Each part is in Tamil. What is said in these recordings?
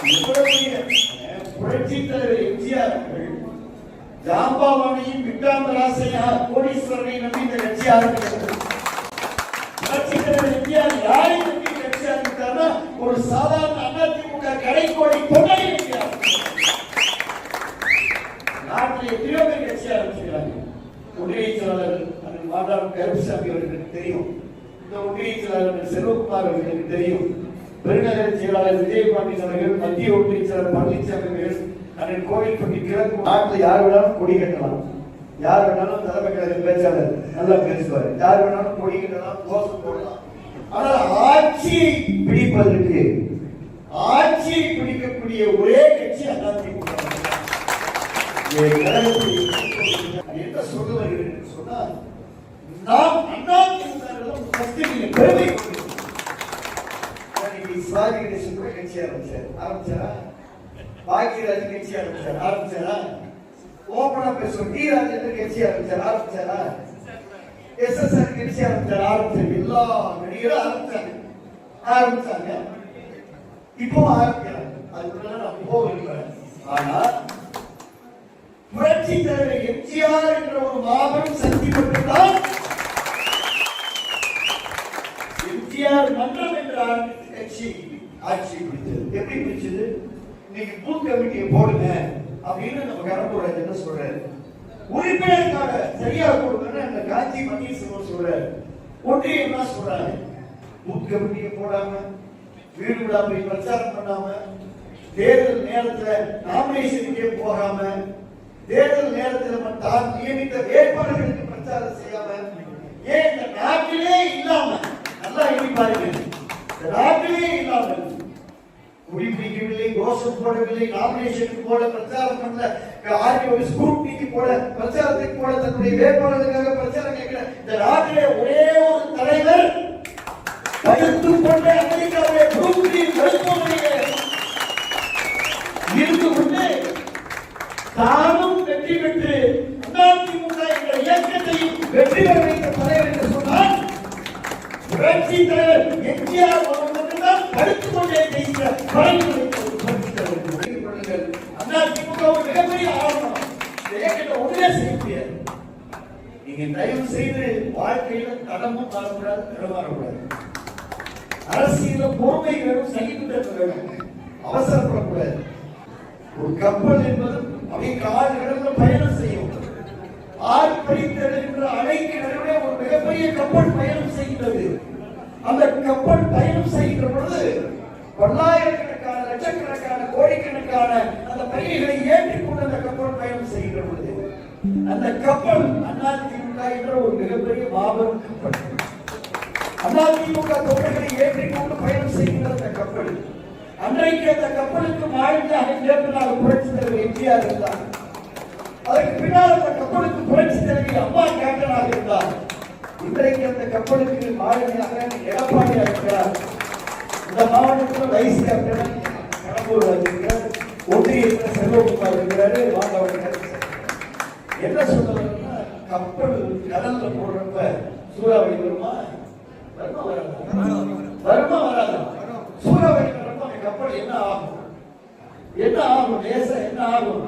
புரட்சி தலைவர் எம்ஜிஆர் ஜாம்பவானையும் விட்டாந்தராசையா கோடீஸ்வரனை நம்பி இந்த கட்சி ஆரம்பிக்கிறது. புரட்சி தலைவர் எம்ஜிஆர் யாரை நம்பி கட்சி ஆரம்பித்தார்னா ஒரு சாதாரண அதிமுக கடைக்கோடி தொண்டை எம்ஜிஆர். நாட்டில் எத்தனையோ பேர் கட்சி ஆரம்பிச்சிருக்கிறாங்க. ஒன்றிய செயலாளர் மாதாரம் கருப்புசாமி அவர்களுக்கு தெரியும். இந்த ஒன்றிய செயலாளர் செல்வகுமார் அவர்களுக்கு தெரியும். பெருநகர செயலாளர் விஜயபாண்டியன் அவர்கள், மத்திய ஒன்றிய செயலாளர் பழனிசாமி அவர்கள், அண்ணன் கோவில்பட்டி கிழக்கு. நாட்டில் யார் வேணாலும் கொடி கட்டலாம், யார் வேணாலும் தலைமை கழக பேச்சாளர் நல்லா பேசுவார், யார் வேணாலும் கொடி கட்டலாம், கோஷம் போடலாம். ஆனால் ஆட்சியை பிடிப்பதற்கு, ஆட்சியை பிடிக்கக்கூடிய ஒரே கட்சி அதிமுக. என்ன சொல்ல வருகிறேன் சொன்னால், நாம் அதிமுக பெருமை சிவாஜி கணேசன் கூட கட்சி ஆரம்பிச்சாரா? பாக்கியராஜ் கட்சி ஆரம்பிச்சாரா? ஓபனா பேசுவோம் டி ராஜேந்திரன் கட்சி ஆரம்பிச்சாரா? எஸ்எஸ்ஆர் கட்சி ஆரம்பிச்சாரு. எல்லா நடிகரும் ஆரம்பிச்சாங்க. இப்போ ஆரம்பிக்கிறாங்க. அதுக்குள்ள நான் போகிறேன். ஆனா புரட்சி தலைவர் எம்ஜிஆர் என்ற ஒரு மாபெரும் சக்தி மட்டும்தான் எம்ஜிஆர் மன்றம் என்ற கட்சி ஆட்சி பிடிச்சது. எப்படி பிடிச்சது? இன்னைக்கு பூத் கமிட்டியை போடுங்க அப்படின்னு நம்ம கடம்பூர் என்ன சொல்றாரு, உறுப்பினருக்காக சரியா கொடுக்கணும் அந்த காஞ்சி பன்னீர்செல்வம் சொல்றாரு. ஒன்றிய என்ன சொல்றாங்க, பூத் கமிட்டியை போடாம, வீடு விழா போய் பிரச்சாரம் பண்ணாம, தேர்தல் நேரத்துல நாமினேஷனுக்கே போகாம, தேர்தல் நேரத்தில் தான் நியமித்த வேட்பாளர்களுக்கு பிரச்சாரம் செய்யாம, ஏன் இந்த நாட்டிலே இல்லாம, நல்லா எண்ணி பாருங்க, இந்த நாட்டிலே இல்லாம குடிபிடிக்கவில்லை, கோஷம் போடவில்லை, நாமினேஷனுக்கு போல பிரச்சாரம் பண்ணல, ஆர்டிஓ ஸ்கூட்டிக்கு போல பிரச்சாரத்துக்கு போல தன்னுடைய வேட்பாளர்களுக்காக பிரச்சாரம் கேட்கல. இந்த நாட்டிலே ஒரே ஒரு தலைவர் படுத்துக் கொண்ட அமெரிக்காவுடைய புரூக்ளின் மருத்துவமனையிலே இருந்து கொண்டு தானும் வெற்றி பெற்று அதிமுக என்ற இயக்கத்தையும் வெற்றி பெற வைத்த தலைவர் என்று சொன்னால் புரட்சி தலைவர் எம்ஜிஆர் மட்டும்தான் படுத்துக் கொண்டே செய்கிற அதிமுக ஒரு மிகப்பெரிய ஆவணம். இந்த இயக்கத்தை ஒன்றே செய்ய முடியாது. நீங்க தயவு செய்து வாழ்க்கையில தடமும் காணக்கூடாது, தடமாறக்கூடாது. அரசியல பொறுமை வேணும், சகிப்புத்தன்மை வேணும், அவசரப்படக்கூடாது. ஒரு கப்பல் என்பது அப்படியே கால் கடல்ல பயணம் செய்யும். ஆர்ப்பரித்தெழுகின்ற அணைக்கு நடுவே ஒரு மிகப்பெரிய கப்பல் பயணம் செய்கிறது. அந்த கப்பல் பயணம் செய்கின்ற பொழுது பல்லாயிரக்கணக்கான, லட்சக்கணக்கான, கோடிக்கணக்கான அந்த பயணிகளை ஏற்றிக்கொண்டு அந்த கப்பல் பயணம் செய்கின்ற பொழுது அந்த கப்பல் அதிமுக என்ற ஒரு மிகப்பெரிய மாபெரும் கப்பல். அதிமுக தொண்டர்களை ஏற்றிக்கொண்டு பயணம் செய்கின்ற அந்த கப்பல், அன்றைக்கு அந்த கப்பலுக்கு மாநிலமாக சேர்ந்ததாக புரட்சி தலைவர் எம்ஜிஆர் இருந்தார். அதற்கு பின்னால் அந்த கப்பலுக்கு புரட்சி தலைவர் அம்மா கேப்டனாக இருந்தார். இன்றைக்கு அந்த கப்பலுக்கு மாநிலமாக எடப்பாடியாக இருக்கிறார். இந்த மாவட்டத்தில் வைஸ் கேப்டன் கடம்பூர் இருக்கிறார், ஒன்றிய செல்வகுமார் இருக்கிறாரு, வாங்கவர். என்ன சொல்றதுன்னா, கப்பல் கடல்ல போடுறப்ப சூறாவளி வருமா? வருமா வராதா? சூறாவளி கப்பல் என்ன ஆகும்? என்ன ஆகும்? லேசா என்ன ஆகும்?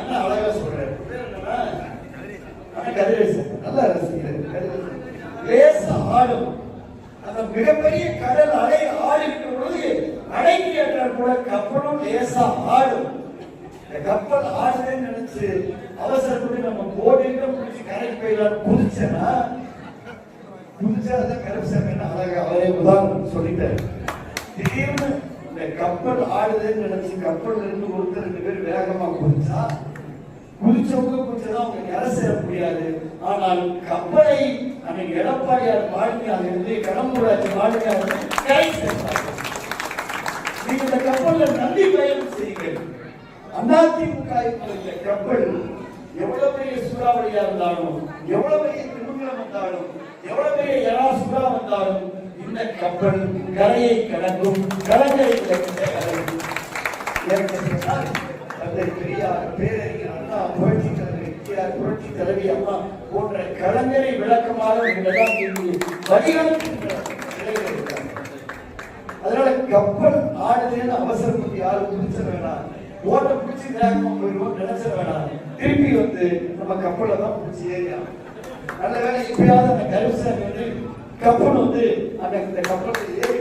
என்ன அழகா சொல்றாரு, கதிரேசன் நல்ல ரசிகர். லேசா ஆடும். அந்த மிகப்பெரிய கடல் அலை ஆடிக்கிற பொழுது அடைக்கு ஏற்றால் கூட கப்பலும் லேசா ஆடும். இந்த கப்பல் ஆடுதுன்னு நினைச்சு அவசரப்பட்டு நம்ம போட்டிட்டு முடிச்சு கரைக்கு போயிடலாம் குதிச்சா கருப்பசாமி அழகா அவரே உதாரணம் சொல்லிட்டாரு. திடீர்னு இந்த கப்பல் ஆடுதுன்னு நினைச்சு கப்பல் இருந்து ஒருத்தர் 2 பேர் வேகமா குதிச்சா, குதிச்சவங்க குதிச்சதான் அவங்க கரை சேர முடியாது. ஆனால் கப்பலை அன்னைக்கு எடப்பாடியார் மாளிகையாக இருந்து, கடம்பூராட்சி மாளிகையாக இருந்து கரை சேர்த்தார். நீங்க இந்த கப்பல்ல நம்பி பயணம் செய்யுங்கள். அதிமுக இந்த கப்பல் எவ்வளவு பெரிய சூறாவளியா இருந்தாலும், எவ்வளவு பெரிய திருமணம் வந்தாலும், எவ்வளவு பெரிய யராசுரா வந்தாலும் இந்த கப்பல் கரையை கடக்கும், கலங்கரை பெரியார், பேரறிஞர் அண்ணா, புரட்சி தலைவர் எம்ஜிஆர், புரட்சி தலைவி அம்மா போன்ற கலைஞரை விளக்கமாக வழிகாட்டுகின்ற நிலையில் இருக்கிறார். அதனால கப்பல் ஆடுதுன்னு அவசரப்பட்டு யாரும் பிடிச்சிட வேணாம். ஓட்ட பிடிச்சி வேகமா போயிடுவோம் நினைச்சிட வேணாம். திருப்பி வந்து நம்ம கப்பலை தான் பிடிச்சி ஏறியா. நல்ல வேலை இப்பயாவது அந்த கருசாமி வந்து கப்பல் வந்து அந்த இந்த கப்பலை ஏறி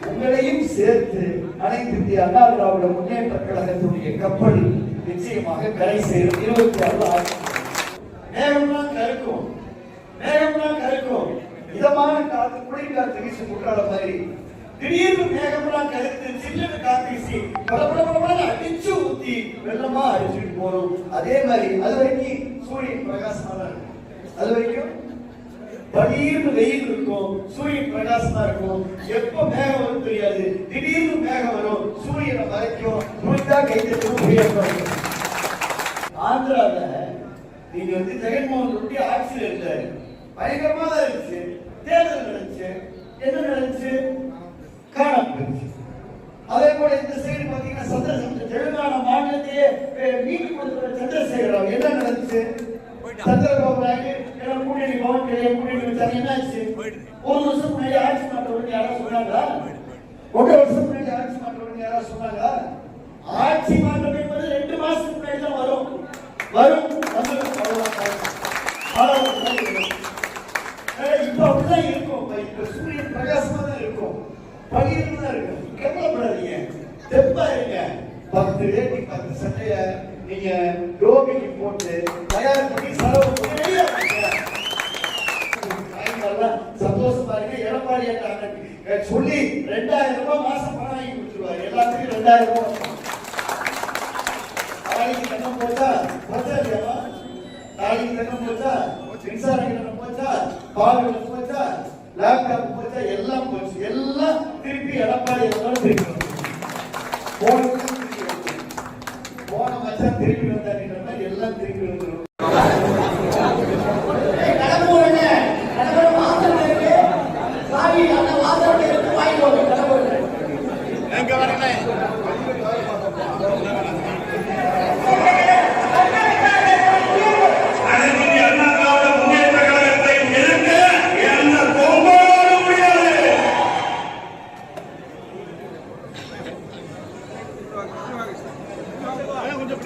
உங்களையும் சேர்த்து அனைத்து இந்திய அண்ணா திராவிட முன்னேற்ற கழகத்துடைய கப்பல் நிச்சயமாக கரை சேரும். 26 மேகம்லாம் கருக்கும், மேகம்லாம் கருக்கும். இதமான காத்து குளிர்காத்து வீசி குற்றால மாதிரி திடீர்னு மேகம்லாம் கருத்து சில்லுன்னு காத்து வீசி பலபலபலமான அடிச்சு ஊத்தி வெள்ளமா அடிச்சுட்டு போறோம். அதே மாதிரி அது வரைக்கும் சூரியன் பிரகாசமா இருக்கும். அது வரைக்கும் திடீர்னு வெயில் இருக்கும், சூரியன் பிரகாசமா இருக்கும். எப்ப மேகம் வரும் தெரியாது. திடீர்னு மேகம் வரும், சூரியனை மறைக்கும். முடிந்தா கைது. ஆந்திரால நீங்க வந்து ஜெகன்மோகன் ரெட்டி ஆட்சியில் இருந்தாரு. பயங்கரமா தான் இருந்துச்சு. தேர்தல் நடந்துச்சு. என்ன நடந்துச்சு? காணாம போயிடுச்சு. அதே போல இந்த சைடு பாத்தீங்கன்னா தெலுங்கானா மாநிலத்தையே மீட்டு கொடுத்த சந்திரசேகர ராவ் என்ன நடந்துச்சு? சந்திரபாபு நாயுடு கூட்டணி பவன் கல்யாணம் கூட்டணி வச்சாங்க. என்ன ஆச்சு? 1 வருஷம் முன்னாடி ஆட்சி மாற்றவங்க யாராவது சொன்னாங்களா? 1 வருஷம் முன்னாடி ஆட்சி மாற்றவங்க யாராவது சொன்னாங்களா? ஆட்சி மாற்றம் என்பது 2 மாசத்துக்கு முன்னாடி தான் வரும். இப்ப அப்படிதான் இருக்கும். இப்ப சூரியன் பிரகாசமா தான் இருக்கும், பகிர்ந்து தான் இருக்கும். கவலைப்படாதீங்க, தெப்பா இருங்க. 10 வேட்டி 10 சட்டைய நீங்க டோபிக்கு போட்டு தயார் பண்ணி செலவு பண்ணி சந்தோஷமா இருங்க. எடப்பாடி சொல்லி 2000 ரூபாய் மாசம் பணம் வாங்கி கொடுத்துருவாரு. எல்லாத்துக்கும் 2000 ரூபாய். நாளைக்கு கண்ணம் போச்சா போச்சா இல்லையா? நாளைக்கு கண்ணம் போச்சா, மின்சார கண்ணம் போச்சா, பால் போச்சா, லேப்டாப் போச்சா, எல்லாம் போச்சு. எல்லாம் திருப்பி எடப்பாடி திருப்பி போன மச்சான் திருப்பி வந்தாருன்ற மாதிரி எல்லாம் திருப்பி வந்துடும். கொஞ்சம்